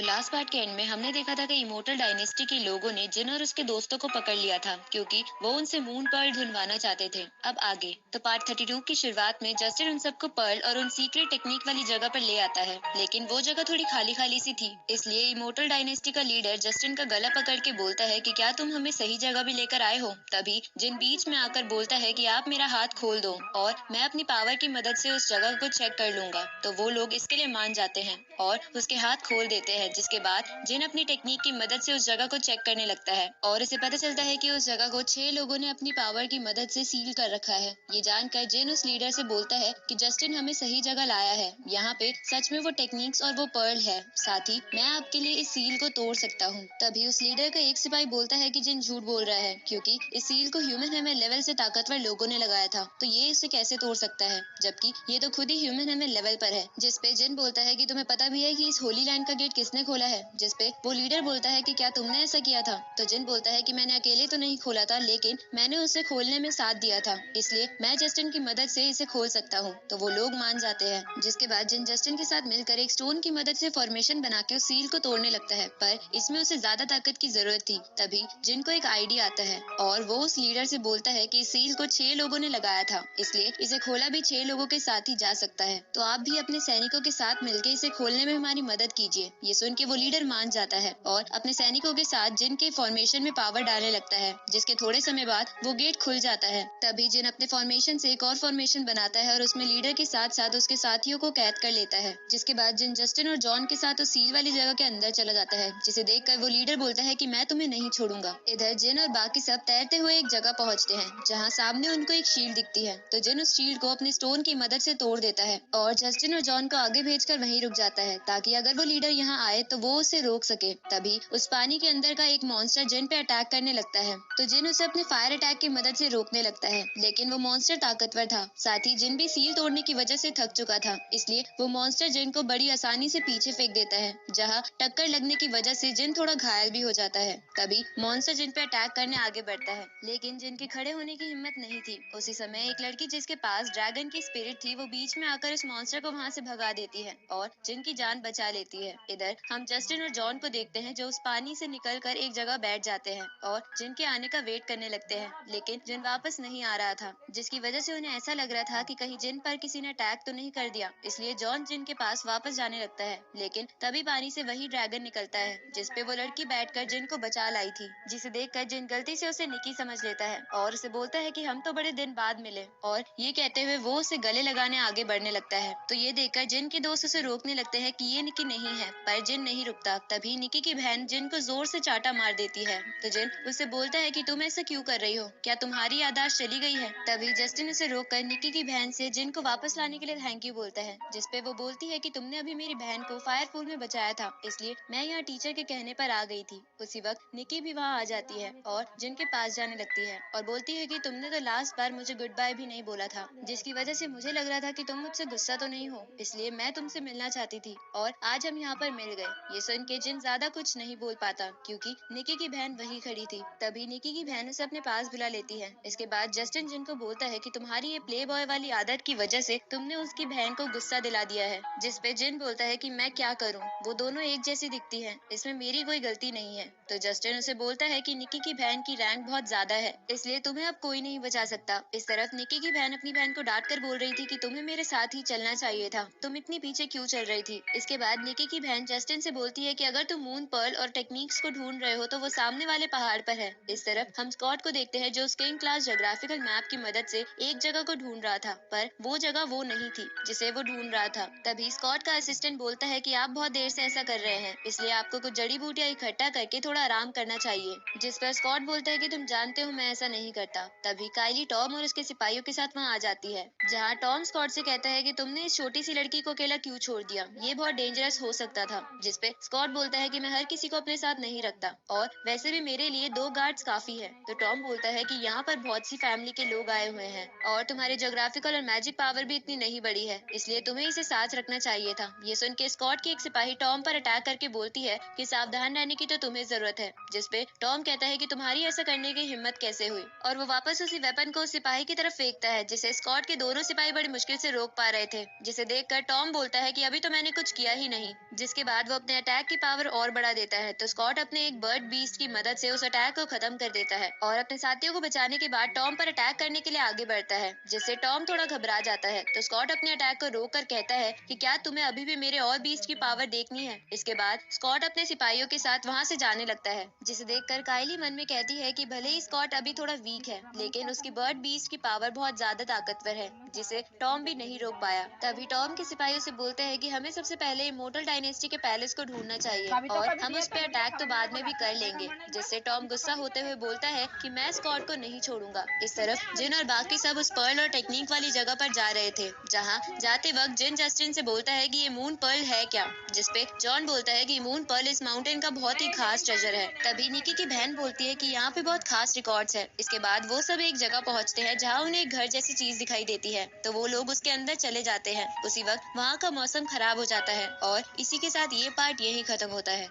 तो last part के and में हमने देखा था कि इमोर्टल डायनेस्टी के लोगों ने जिन और उसके दोस्तों को पकड़ लिया था क्योंकि वो उनसे मून पर्ल ढूंढवाना चाहते थे। अब आगे तो पार्ट 32 की शुरुआत में जस्टिन उन सबको पर्ल और उन सीक्रेट टेक्निक वाली जगह पर ले आता है, लेकिन वो जगह थोड़ी खाली खाली सी थी। इसलिए इमोर्टल डायनेस्टी का लीडर जस्टिन का गला पकड़ के बोलता है कि क्या तुम हमें सही जगह भी लेकर आए हो। तभी जिन बीच में आकर बोलता है कि आप मेरा हाथ खोल दो और मैं अपनी पावर की मदद से उस जगह को चेक कर लूंगा। तो वो लोग इसके लिए मान जाते हैं और उसके हाथ खोल देते हैं, जिसके बाद जिन अपनी टेक्निक की मदद से उस जगह को चेक करने लगता है और इसे पता चलता है कि उस जगह को 6 लोगों ने अपनी पावर की मदद से सील कर रखा है। ये जानकर जिन उस लीडर से बोलता है कि जस्टिन हमें सही जगह लाया है, यहाँ पे सच में वो टेक्निक्स और वो पर्ल है, साथ ही मैं आपके लिए इस सील को तोड़ सकता हूँ। तभी उस लीडर का एक सिपाही बोलता है कि जिन झूठ बोल रहा है क्योंकि इस सील को ह्यूमन हेमर लेवल से ताकतवर लोगों ने लगाया था, तो ये इसे कैसे तोड़ सकता है, जबकि ये तो खुद ही ह्यूमन हेमर लेवल पर है। जिसपे जिन बोलता है कि तुम्हें पता भी है कि इस होली लैंड का गेट किसने खोला है। जिसपे वो लीडर बोलता है कि क्या तुमने ऐसा किया था। तो जिन बोलता है कि मैंने अकेले तो नहीं खोला था, लेकिन मैंने उसे खोलने में साथ दिया था, इसलिए मैं जस्टिन की मदद से इसे खोल सकता हूँ। तो वो लोग मान जाते हैं। जिसके बाद जिन जस्टिन के साथ मिलकर एक स्टोन की मदद से फॉर्मेशन बना के उस सील को तोड़ने लगता है, पर इसमें उसे ज्यादा ताकत की जरूरत थी। तभी जिन को एक आइडिया आता है और वो उस लीडर से बोलता है कि इस सील को 6 लोगों ने लगाया था, इसलिए इसे खोला भी 6 लोगों के साथ ही जा सकता है। तो आप भी अपने सैनिकों के साथ मिलकर इसे खोलने में हमारी मदद कीजिए। ये सुन के वो लीडर मान जाता है और अपने सैनिकों के साथ जिन के फॉर्मेशन में पावर डालने लगता है, जिसके थोड़े समय बाद वो गेट खुल जाता है। तभी जिन अपने फॉर्मेशन से एक और फॉर्मेशन बनाता है और उसमें लीडर के साथ साथ उसके साथियों को कैद कर लेता है। जिसके बाद जिन जस्टिन और जॉन के साथ उस सील वाली जगह के अंदर चला जाता है, जिसे देखकर वो लीडर बोलता है कि मैं तुम्हें नहीं छोड़ूंगा। इधर जिन और बाकी सब तैरते हुए एक जगह पहुंचते हैं जहां सामने उनको एक शील्ड दिखती है। तो जिन उस शील्ड को अपनी स्टोन की मदद से तोड़ देता है और जस्टिन और जॉन को आगे भेजकर वहीं रुक जाता है, ताकि अगर वो लीडर यहाँ आए तो वो उसे रोक सके। तभी उस पानी के अंदर का एक मॉन्स्टर जिन पे अटैक करने लगता है, तो जिन उसे अपने फायर अटैक की मदद से रोकने लगता है, लेकिन वो मॉन्स्टर ताकतवर था। साथ ही जिन भी सील तोड़ने की वजह से थक चुका था, इसलिए वो मॉन्स्टर जिन को बड़ी आसानी से पीछे फेंक देता है, जहाँ टक्कर लगने की वजह से जिन थोड़ा घायल भी हो जाता है। तभी मॉन्स्टर जिन पे अटैक करने आगे बढ़ता है, लेकिन जिन के खड़े होने की हिम्मत नहीं थी। उसी समय एक लड़की जिसके पास ड्रैगन की स्पिरिट थी, वो बीच में आकर इस मॉन्स्टर को वहां से भगा देती है और जिन की जान बचा लेती है। इधर हम जस्टिन और जॉन को देखते हैं जो उस पानी से निकलकर एक जगह बैठ जाते हैं और जिन के आने का वेट करने लगते हैं, लेकिन जिन वापस नहीं आ रहा था, जिसकी वजह से उन्हें ऐसा लग रहा था कि कहीं जिन पर किसी ने अटैक तो नहीं कर दिया। इसलिए जॉन जिन के पास वापस जाने लगता है, लेकिन तभी पानी से वही ड्रैगन निकलता है जिसपे वो लड़की बैठकर जिन को बचा लाई थी। जिसे देखकर जिन गलती से उसे निकी समझ लेता है और उसे बोलता है कि हम तो बड़े दिन बाद मिले, और ये कहते हुए वो उसे गले लगाने आगे बढ़ने लगता है। तो ये देखकर जिन के दोस्त उसे रोकने लगते हैं कि ये निकी नहीं है, पर जिन नहीं रुकता। तभी निकी की बहन जिन को जोर से चाटा मार देती है। तो जिन उसे बोलता है कि तुम ऐसा क्यों कर रही हो, क्या तुम्हारी याददाश्त चली गई है। तभी जस्टिन उसे रोककर निकी की बहन से जिन को वापस लाने के लिए थैंक यू बोलता है, जिसपे वो बोलती है कि तुमने अभी मेरी बहन को फायर पूल में बचाया था, इसलिए मैं यहाँ टीचर के कहने पर आ गई थी। उसी वक्त निकी भी वहाँ आ जाती है और जिन के पास जाने लगती है और बोलती है कि तुमने तो लास्ट बार मुझे गुड बाय भी नहीं बोला था, जिसकी वजह से मुझे लग रहा था कि तुम मुझसे गुस्सा तो नहीं हो, इसलिए मैं तुमसे मिलना चाहती थी और आज हम यहाँ पर मिल गए। ये सुन के जिन ज्यादा कुछ नहीं बोल पाता क्योंकि निकी की बहन वही खड़ी थी। तभी निकी की बहन उसे अपने पास बुला लेती है। इसके बाद जस्टिन जिन को बोलता है कि तुम्हारी ये प्ले बॉय वाली आदत की वजह से तुमने उसकी बहन को गुस्सा दिला दिया है। जिसपे जिन बोलता है कि मैं क्या करूँ, वो दोनों एक जैसी दिखती है, इसमें मेरी कोई गलती नहीं है। तो जस्टिन उसे बोलता है कि निकी की बहन की रैंक बहुत ज्यादा है, इसलिए तुम्हें अब कोई नहीं बचा सकता। इस तरफ निकी की बहन अपनी बहन को डांट कर बोल रही थी कि तुम्हें मेरे साथ ही चलना चाहिए था, तुम इतनी पीछे क्यों चल रही थी। इसके बाद निकी की बहन जस्टिन से बोलती है कि अगर तुम मून पर्ल और टेक्निक्स को ढूंढ रहे हो तो वो सामने वाले पहाड़ पर है। इस तरफ हम स्कॉट को देखते हैं जो स्किन क्लास जोग्राफिकल मैप की मदद से एक जगह को ढूंढ रहा था, पर वो जगह वो नहीं थी जिसे वो ढूंढ रहा था। तभी स्कॉट का असिस्टेंट बोलता है कि आप बहुत देर से ऐसा कर रहे हैं, इसलिए आपको कुछ जड़ी बूटियां इकट्ठा करके थोड़ा आराम करना चाहिए। जिस पर स्कॉट बोलता है कि तुम जानते हो मैं ऐसा नहीं करता। तभी काइली टॉम और उसके सिपाहियों के साथ वहाँ आ जाती है, जहाँ टॉम स्कॉट से कहता है कि तुमने इस छोटी सी लड़की को अकेला क्यों छोड़ दिया, ये बहुत डेंजरस हो सकता था। जिसपे स्कॉट बोलता है कि मैं हर किसी को अपने साथ नहीं रखता और वैसे भी मेरे लिए 2 गार्ड्स काफी है। तो टॉम बोलता है कि यहाँ पर बहुत सी फैमिली के लोग आए हुए हैं और तुम्हारे जोग्राफिकल और मैजिक पावर भी इतनी नहीं बड़ी है, इसलिए तुम्हें इसे साथ रखना चाहिए था। ये सुन के स्कॉट की एक सिपाही टॉम पर अटैक करके बोलती है कि सावधान रहने की तो तुम्हें जरूरत है। जिसपे टॉम कहता है कि तुम्हारी ऐसा करने की हिम्मत कैसे हुई, और वो वापस उसी वेपन को उस सिपाही की तरफ फेंकता है जिसे स्कॉट के दोनों सिपाही बड़ी मुश्किल से रोक पा रहे थे। जिसे देखकर टॉम बोलता है कि अभी तो मैंने कुछ किया ही नहीं। जिसके बाद बाद वो अपने अटैक की पावर और बढ़ा देता है। तो स्कॉट अपने एक बर्ड बीस्ट की मदद से उस अटैक को खत्म कर देता है और अपने साथियों को बचाने के बाद टॉम पर अटैक करने के लिए आगे बढ़ता है, जिससे टॉम थोड़ा घबरा जाता है। तो स्कॉट अपने अटैक को रोक कर कहता है कि क्या तुम्हें अभी भी मेरे और बीस्ट की पावर देखनी है। इसके बाद स्कॉट अपने सिपाहियों के साथ वहाँ से जाने लगता है, जिसे देखकर काइली मन में कहती है कि भले ही स्कॉट अभी थोड़ा वीक है, लेकिन उसकी बर्ड बीस्ट की पावर बहुत ज्यादा ताकतवर है, जिसे टॉम भी नहीं रोक पाया। तभी टॉम के सिपाहियों से बोलता है कि हमें सबसे पहले इमोर्टल डायनेस्टी के पैलेस को ढूंढना चाहिए और हम उस पे अटैक तो बाद में भी कर लेंगे, जिससे टॉम गुस्सा होते हुए बोलता है कि मैं स्कॉट को नहीं छोड़ूंगा। इस तरफ जिन और बाकी सब उस पर्ल और टेक्निक वाली जगह पर जा रहे थे, जहाँ जाते वक्त जिन जस्टिन से बोलता है कि ये मून पर्ल है क्या, जिसपे जॉन बोलता है कि मून पर्ल इस माउंटेन का बहुत ही खास ट्रेजर है। तभी निकी की बहन बोलती है कि यहाँ पे बहुत खास रिकॉर्ड्स है। इसके बाद वो सब एक जगह पहुँचते हैं जहाँ उन्हें एक घर जैसी चीज दिखाई देती है, तो वो लोग उसके अंदर चले जाते हैं। उसी वक्त वहाँ का मौसम खराब हो जाता है और इसी के साथ ये पार्ट यही खत्म होता है।